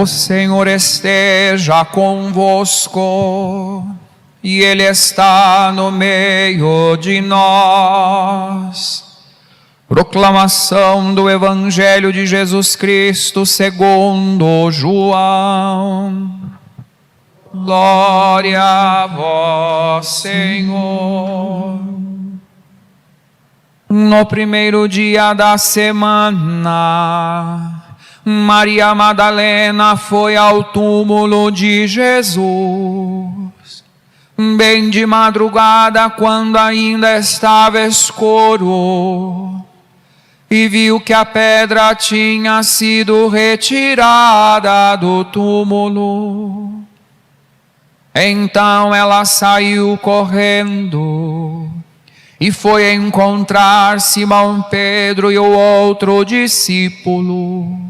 O Senhor esteja convosco, e Ele está no meio de nós. Proclamação do Evangelho de Jesus Cristo segundo João. Glória a vós, Senhor. No primeiro dia da semana, Maria Madalena foi ao túmulo de Jesus, bem de madrugada, quando ainda estava escuro, e viu que a pedra tinha sido retirada do túmulo. Então ela saiu correndo e foi encontrar Simão Pedro e o outro discípulo,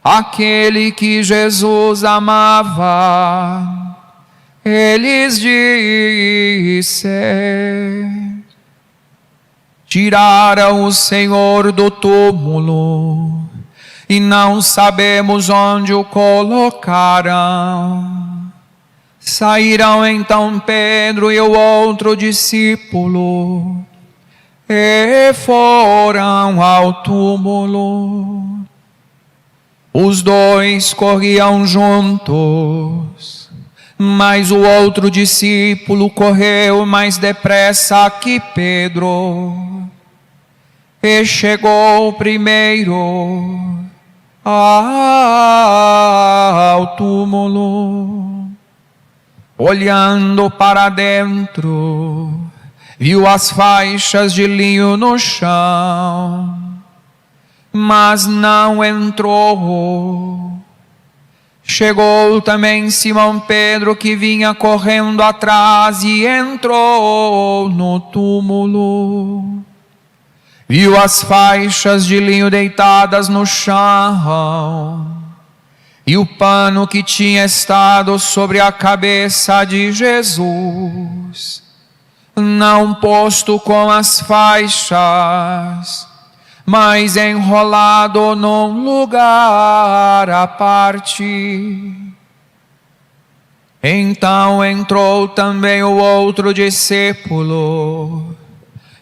aquele que Jesus amava. Eles disseram: tiraram o Senhor do túmulo e não sabemos onde o colocaram. Saíram então Pedro e o outro discípulo e foram ao túmulo. Os dois corriam juntos, mas o outro discípulo correu mais depressa que Pedro e chegou primeiro ao túmulo. Olhando para dentro, viu as faixas de linho no chão, mas não entrou. Chegou também Simão Pedro, que vinha correndo atrás, e entrou no túmulo. Viu as faixas de linho deitadas no chão, e o pano que tinha estado sobre a cabeça de Jesus, não posto com as faixas, mas enrolado num lugar à parte. Então entrou também o outro discípulo,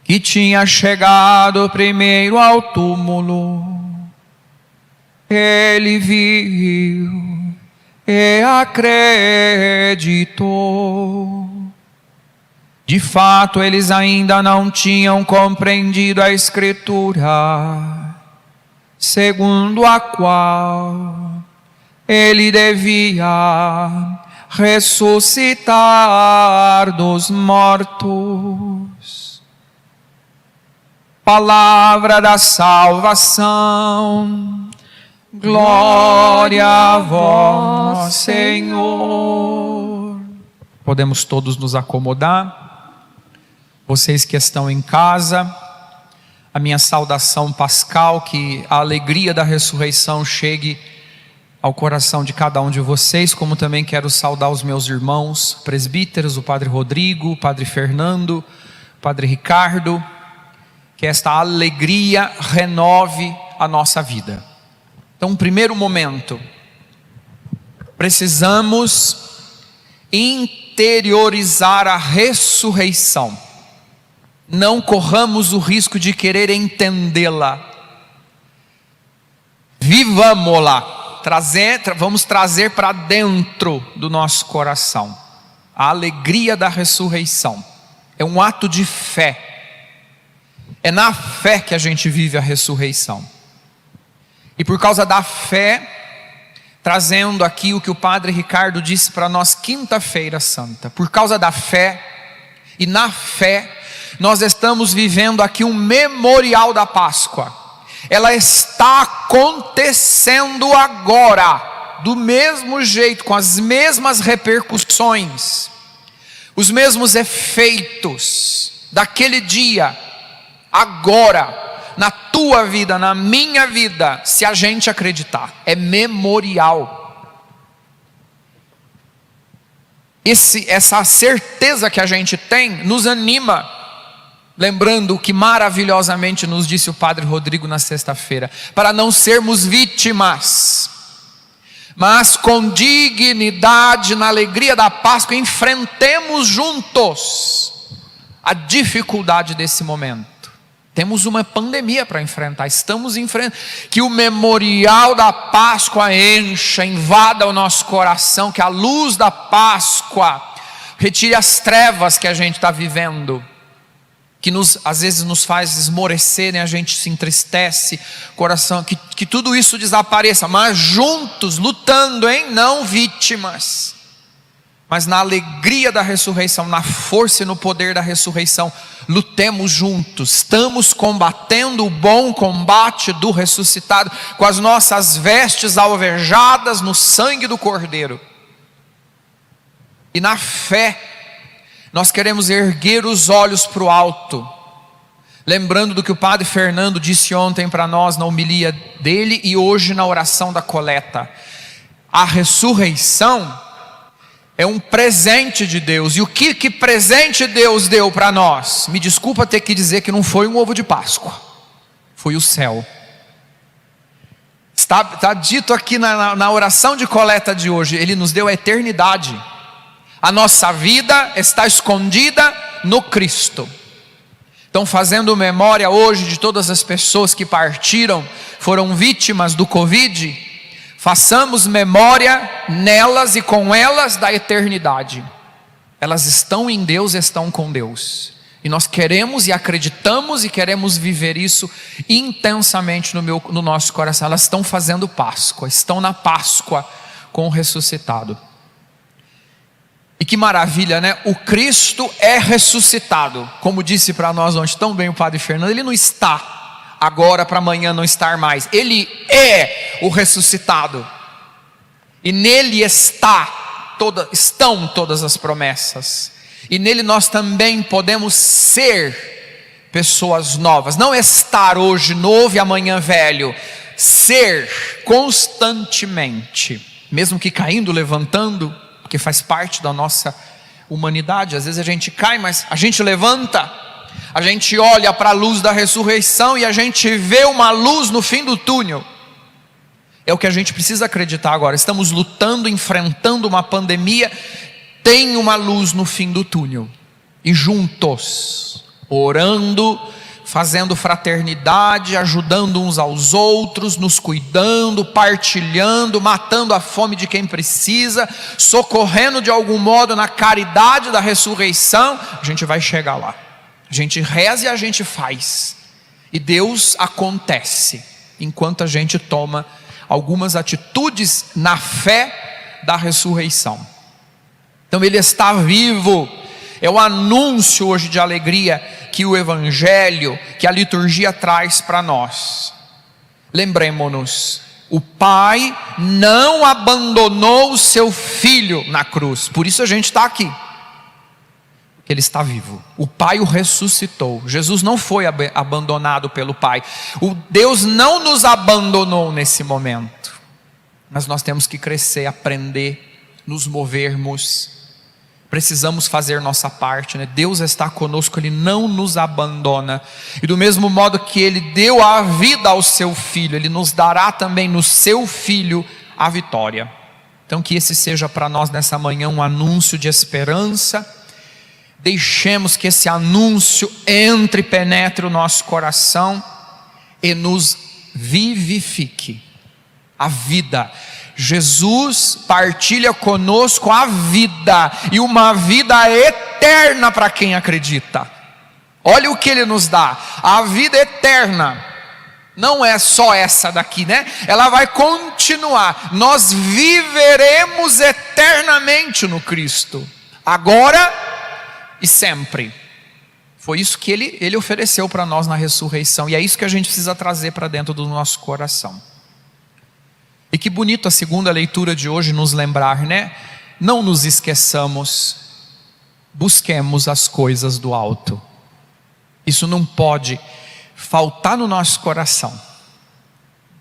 que tinha chegado primeiro ao túmulo. Ele viu e acreditou. De fato, eles ainda não tinham compreendido a Escritura, segundo a qual ele devia ressuscitar dos mortos. Palavra da salvação. Glória a vós, Senhor. Podemos todos nos acomodar. Vocês que estão em casa, a minha saudação pascal, que a alegria da ressurreição chegue ao coração de cada um de vocês, como também quero saudar os meus irmãos presbíteros, o Padre Rodrigo, o Padre Fernando, o Padre Ricardo, que esta alegria renove a nossa vida. Então, primeiro momento, precisamos interiorizar a ressurreição. Não corramos o risco de querer entendê-la. Vivamos-la, vamos trazer para dentro do nosso coração a alegria da ressurreição. É um ato de fé. É na fé que a gente vive a ressurreição. E por causa da fé, trazendo aqui o que o Padre Ricardo disse para nós quinta-feira santa, por causa da fé e na fé, nós estamos vivendo aqui um memorial da Páscoa. Ela está acontecendo agora, do mesmo jeito, com as mesmas repercussões, os mesmos efeitos daquele dia, agora, na tua vida, na minha vida, se a gente acreditar. É memorial. Essa certeza que a gente tem nos anima, lembrando o que maravilhosamente nos disse o Padre Rodrigo na sexta-feira, para não sermos vítimas, mas com dignidade, na alegria da Páscoa, enfrentemos juntos a dificuldade desse momento. Temos uma pandemia para enfrentar, estamos enfrentando, que o memorial da Páscoa encha, invada o nosso coração, que a luz da Páscoa retire as trevas que a gente está vivendo, que às vezes nos faz esmorecer, né? A gente se entristece, coração, que tudo isso desapareça, mas juntos, lutando, hein? Não vítimas, mas na alegria da ressurreição, na força e no poder da ressurreição, lutemos juntos. Estamos combatendo o bom combate do ressuscitado, com as nossas vestes alvejadas no sangue do Cordeiro. E na fé, nós queremos erguer os olhos para o alto, lembrando do que o Padre Fernando disse ontem para nós na homilia dele e hoje na oração da coleta. A ressurreição é um presente de Deus. E o que presente Deus deu para nós? Me desculpa ter que dizer que não foi um ovo de Páscoa, foi o céu. Está dito aqui na oração de coleta de hoje, Ele nos deu a eternidade. A nossa vida está escondida no Cristo. Então, fazendo memória hoje de todas as pessoas que partiram, foram vítimas do Covid, façamos memória nelas e com elas da eternidade. Elas estão em Deus, estão com Deus. E nós queremos e acreditamos e queremos viver isso intensamente no nosso coração. Elas estão fazendo Páscoa, estão na Páscoa com o ressuscitado. E que maravilha, né? O Cristo é ressuscitado, como disse para nós ontem tão bem o Padre Fernando. Ele não está agora para amanhã não estar mais. Ele é o ressuscitado. E nele estão todas as promessas. E nele nós também podemos ser pessoas novas. Não estar hoje novo e amanhã velho. Ser constantemente, mesmo que caindo, levantando, porque faz parte da nossa humanidade. Às vezes a gente cai, mas a gente levanta, a gente olha para a luz da ressurreição e a gente vê uma luz no fim do túnel. É o que a gente precisa acreditar agora. Estamos lutando, enfrentando uma pandemia, tem uma luz no fim do túnel. E juntos, orando, fazendo fraternidade, ajudando uns aos outros, nos cuidando, partilhando, matando a fome de quem precisa, socorrendo de algum modo na caridade da ressurreição, a gente vai chegar lá. A gente reza e a gente faz. E Deus acontece, enquanto a gente toma algumas atitudes na fé da ressurreição. Então Ele está vivo. É o anúncio hoje de alegria que o Evangelho, que a liturgia traz para nós. Lembremos-nos, o Pai não abandonou o seu Filho na cruz, por isso a gente está aqui. Ele está vivo, o Pai o ressuscitou. Jesus não foi abandonado pelo Pai. O Deus não nos abandonou nesse momento, mas nós temos que crescer, aprender, nos movermos. Precisamos fazer nossa parte, né? Deus está conosco, Ele não nos abandona. E do mesmo modo que Ele deu a vida ao seu Filho, Ele nos dará também no seu Filho a vitória. Então que esse seja para nós nessa manhã um anúncio de esperança. Deixemos que esse anúncio entre e penetre o nosso coração e nos vivifique a vida. Jesus partilha conosco a vida, e uma vida eterna para quem acredita. Olha o que Ele nos dá, a vida eterna. Não é só essa daqui, né? Ela vai continuar. Nós viveremos eternamente no Cristo, agora e sempre. Foi isso que Ele ofereceu para nós na ressurreição, e é isso que a gente precisa trazer para dentro do nosso coração. E que bonito a segunda leitura de hoje nos lembrar, né? Não nos esqueçamos, busquemos as coisas do alto. Isso não pode faltar no nosso coração.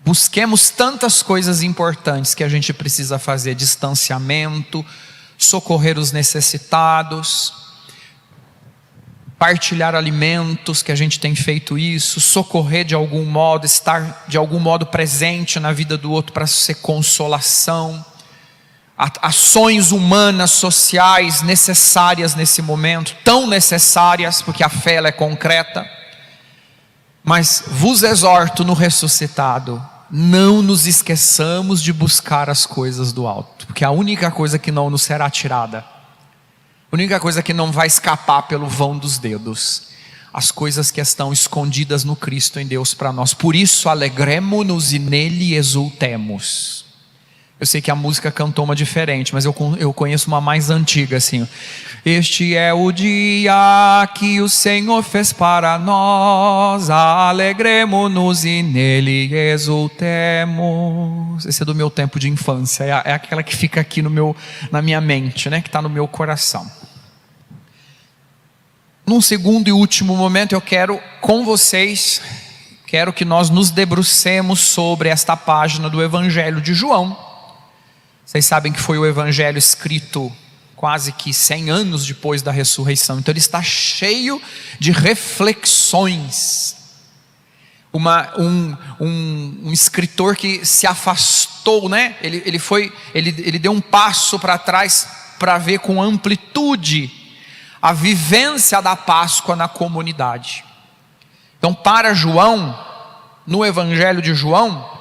Busquemos tantas coisas importantes que a gente precisa fazer: distanciamento, socorrer os necessitados, partilhar alimentos, que a gente tem feito isso, socorrer de algum modo, estar de algum modo presente na vida do outro para ser consolação. ações humanas, sociais necessárias nesse momento, tão necessárias, porque a fé ela é concreta. Mas vos exorto no ressuscitado, não nos esqueçamos de buscar as coisas do alto, porque a única coisa que não nos será tirada, a única coisa que não vai escapar pelo vão dos dedos, as coisas que estão escondidas no Cristo em Deus para nós. Por isso alegremo-nos e nele exultemos. Eu sei que a música cantou uma diferente, mas eu conheço uma mais antiga assim. Este é o dia que o Senhor fez para nós, alegremo-nos e nele exultemos. Esse é do meu tempo de infância, é aquela que fica aqui na minha mente, né? Que está no meu coração. Num segundo e último momento eu quero que nós nos debrucemos sobre esta página do Evangelho de João. Vocês sabem que foi o evangelho escrito quase que 100 anos depois da ressurreição. Então ele está cheio de reflexões. Um escritor que se afastou, né? Ele deu um passo para trás para ver com amplitude a vivência da Páscoa na comunidade. Então para João, no evangelho de João,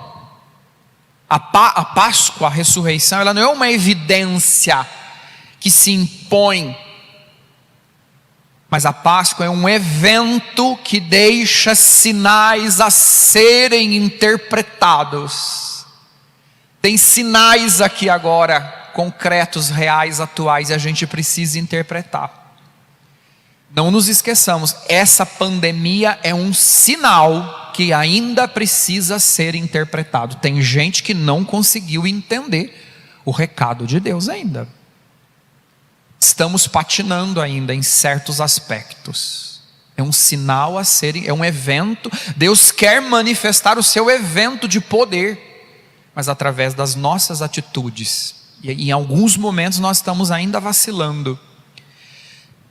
a Páscoa, a ressurreição, ela não é uma evidência que se impõe, mas a Páscoa é um evento que deixa sinais a serem interpretados. Tem sinais aqui agora, concretos, reais, atuais, e a gente precisa interpretar. Não nos esqueçamos, essa pandemia é um sinal que ainda precisa ser interpretado. Tem gente que não conseguiu entender o recado de Deus ainda. Estamos patinando ainda em certos aspectos. É um sinal a ser, é um evento. Deus quer manifestar o seu evento de poder, mas através das nossas atitudes. E em alguns momentos nós estamos ainda vacilando.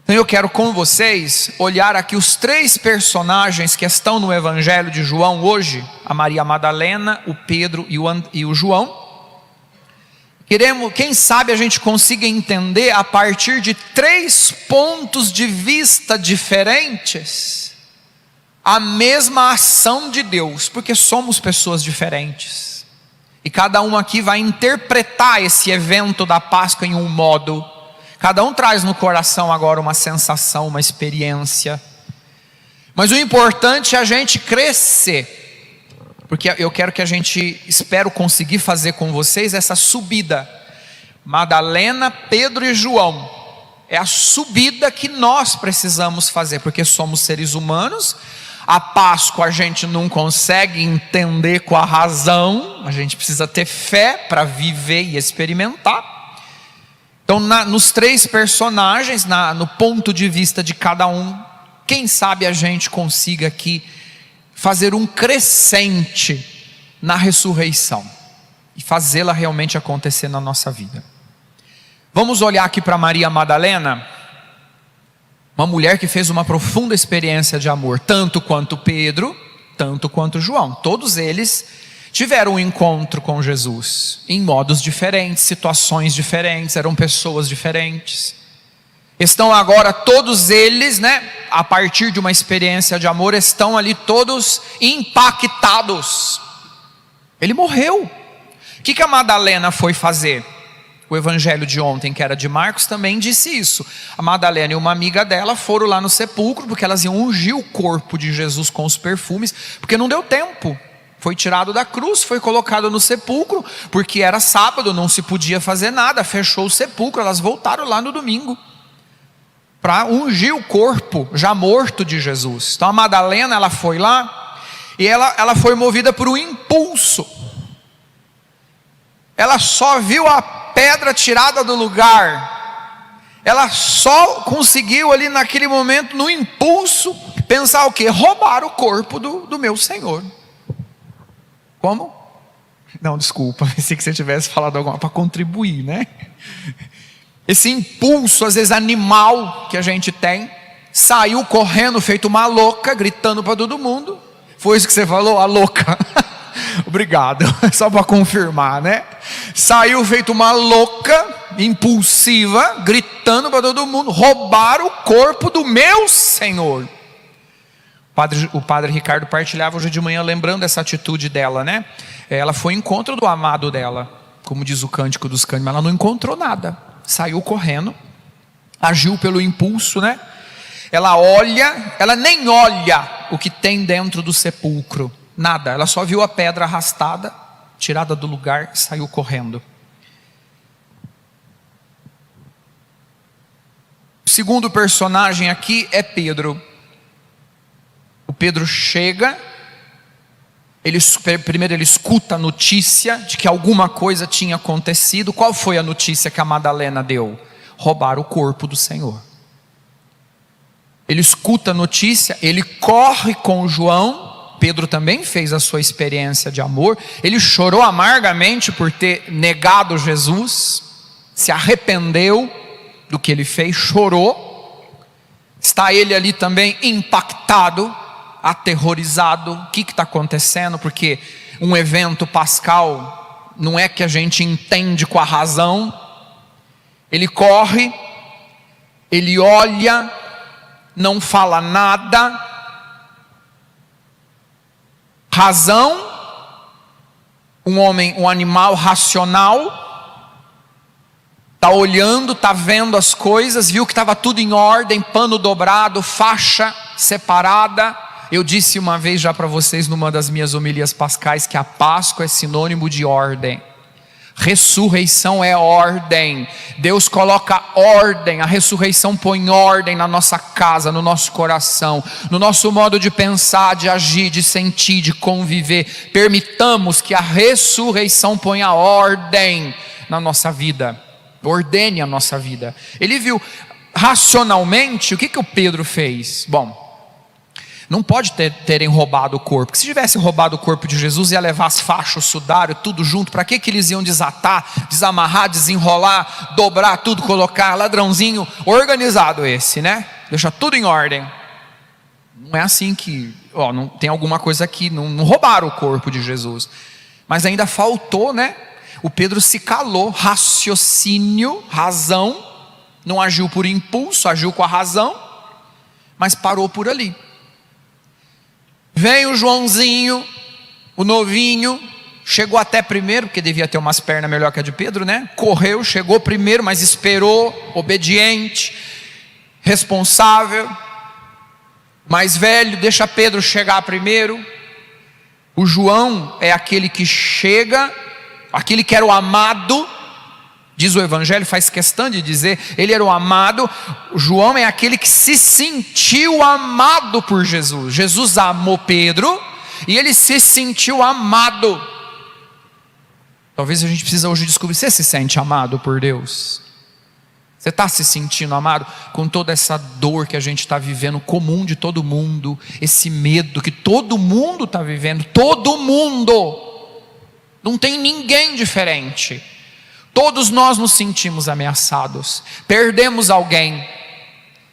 Então eu quero com vocês olhar aqui os 3 personagens que estão no Evangelho de João hoje: a Maria Madalena, o Pedro e o João. Quem sabe a gente consiga entender a partir de 3 pontos de vista diferentes a mesma ação de Deus, porque somos pessoas diferentes e cada um aqui vai interpretar esse evento da Páscoa em um modo. Cada um traz no coração agora uma sensação, uma experiência. Mas o importante é a gente crescer. Porque eu quero que a gente, espero conseguir fazer com vocês essa subida. Madalena, Pedro e João. É a subida que nós precisamos fazer, porque somos seres humanos. A Páscoa a gente não consegue entender com a razão. A gente precisa ter fé para viver e experimentar. Então nos 3 personagens, no ponto de vista de cada um, quem sabe a gente consiga aqui fazer um crescente na ressurreição e fazê-la realmente acontecer na nossa vida. Vamos olhar aqui para Maria Madalena, uma mulher que fez uma profunda experiência de amor, tanto quanto Pedro, tanto quanto João. Todos eles tiveram um encontro com Jesus, em modos diferentes, situações diferentes, eram pessoas diferentes. Estão agora todos eles, né, a partir de uma experiência de amor, estão ali todos impactados. Ele morreu. O que a Madalena foi fazer? O evangelho de ontem, que era de Marcos, também disse isso. A Madalena e uma amiga dela foram lá no sepulcro, porque elas iam ungir o corpo de Jesus com os perfumes, porque não deu tempo. Foi tirado da cruz, foi colocado no sepulcro, porque era sábado, não se podia fazer nada, fechou o sepulcro. Elas voltaram lá no domingo para ungir o corpo já morto de Jesus. Então a Madalena, ela foi lá e ela foi movida por um impulso. Ela só viu a pedra tirada do lugar, ela só conseguiu ali naquele momento, no impulso, pensar o quê? Roubar o corpo do meu Senhor. Como? Não, desculpa, pensei que você tivesse falado alguma para contribuir, né? Esse impulso, às vezes animal, que a gente tem, saiu correndo feito uma louca, gritando para todo mundo. Foi isso que você falou? A louca. Obrigado, só para confirmar, né? Saiu feito uma louca, impulsiva, gritando para todo mundo: roubaram o corpo do meu Senhor. O padre Ricardo partilhava hoje de manhã, lembrando essa atitude dela, né? Ela foi em encontro do amado dela, como diz o Cântico dos Cânticos, mas ela não encontrou nada. Saiu correndo, agiu pelo impulso, né? Ela nem olha o que tem dentro do sepulcro, nada. Ela só viu a pedra arrastada, tirada do lugar, e saiu correndo. O segundo personagem aqui é Pedro. O Pedro chega, primeiro ele escuta a notícia de que alguma coisa tinha acontecido. Qual foi a notícia que a Madalena deu? Roubaram o corpo do Senhor. Ele escuta a notícia, ele corre com João. Pedro também fez a sua experiência de amor. Ele chorou amargamente por ter negado Jesus, se arrependeu do que ele fez, chorou. Está ele ali também impactado, aterrorizado. O que está acontecendo? Porque um evento pascal não é que a gente entende com a razão. Ele corre, ele olha, não fala nada. Razão, um animal racional, está olhando, está vendo as coisas, viu que estava tudo em ordem, pano dobrado, faixa separada. Eu disse uma vez já para vocês numa das minhas homilias pascais que a Páscoa é sinônimo de ordem. Ressurreição é ordem. Deus coloca ordem. A ressurreição põe ordem na nossa casa, no nosso coração, no nosso modo de pensar, de agir, de sentir, de conviver. Permitamos que a ressurreição ponha ordem na nossa vida, ordene a nossa vida. Ele viu racionalmente o que o Pedro fez. Bom, não pode terem roubado o corpo, porque se tivesse roubado o corpo de Jesus, ia levar as faixas, o sudário, tudo junto. Para que eles iam desatar, desamarrar, desenrolar, dobrar tudo, colocar? Ladrãozinho organizado esse, né? Deixa tudo em ordem. Não é assim que, não tem alguma coisa aqui, não roubaram o corpo de Jesus. Mas ainda faltou, né? O Pedro se calou, raciocínio, razão, não agiu por impulso, agiu com a razão, mas parou por ali. Vem o Joãozinho, o novinho, chegou até primeiro, porque devia ter umas pernas melhor que a de Pedro, né? Correu, chegou primeiro, mas esperou, obediente, responsável, mais velho, deixa Pedro chegar primeiro. O João é aquele que chega, aquele que era o amado, diz o Evangelho, faz questão de dizer, ele era o amado. O João é aquele que se sentiu amado por Jesus. Jesus amou Pedro e ele se sentiu amado. Talvez a gente precise hoje descobrir: você se sente amado por Deus? Você está se sentindo amado? Com toda essa dor que a gente está vivendo, comum de todo mundo, esse medo que todo mundo está vivendo, todo mundo, não tem ninguém diferente. Todos nós nos sentimos ameaçados, perdemos alguém.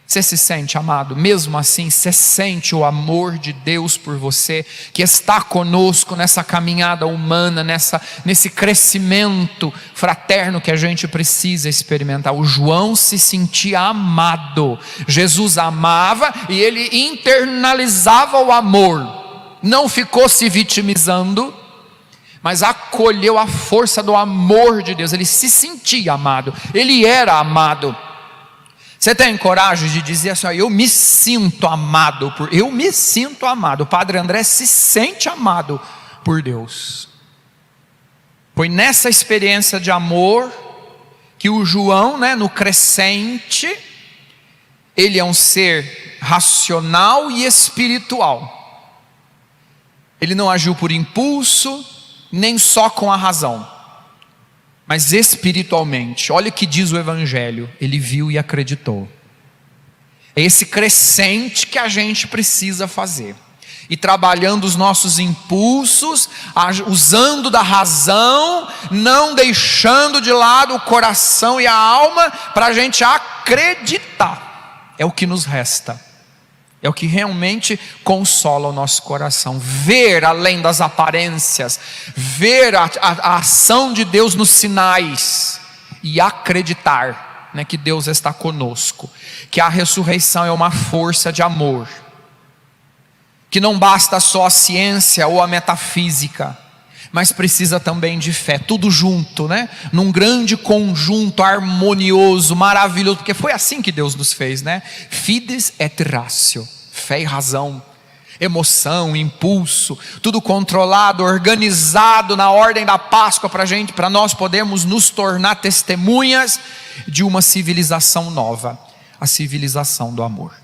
Você se sente amado? Mesmo assim, você sente o amor de Deus por você, que está conosco nessa caminhada humana, nesse crescimento fraterno que a gente precisa experimentar. O João se sentia amado. Jesus amava e ele internalizava o amor. Não ficou se vitimizando, mas acolheu a força do amor de Deus. Ele se sentia amado, ele era amado. Você tem coragem de dizer assim: eu me sinto amado, eu me sinto amado. O Padre André se sente amado por Deus. Foi nessa experiência de amor que o João, no crescente, ele é um ser racional e espiritual. Ele não agiu por impulso, nem só com a razão, mas espiritualmente. Olha o que diz o Evangelho: ele viu e acreditou. É esse crescente que a gente precisa fazer, e trabalhando os nossos impulsos, usando da razão, não deixando de lado o coração e a alma, para a gente acreditar. É o que nos resta. É o que realmente consola o nosso coração. Ver além das aparências, ver a ação de Deus nos sinais e acreditar, né, que Deus está conosco, que a ressurreição é uma força de amor, que não basta só a ciência ou a metafísica, mas precisa também de fé, tudo junto, né? Num grande conjunto harmonioso, maravilhoso, porque foi assim que Deus nos fez, né? Fides et ratio, fé e razão, emoção, impulso, tudo controlado, organizado na ordem da Páscoa para nós podermos nos tornar testemunhas de uma civilização nova, a civilização do amor.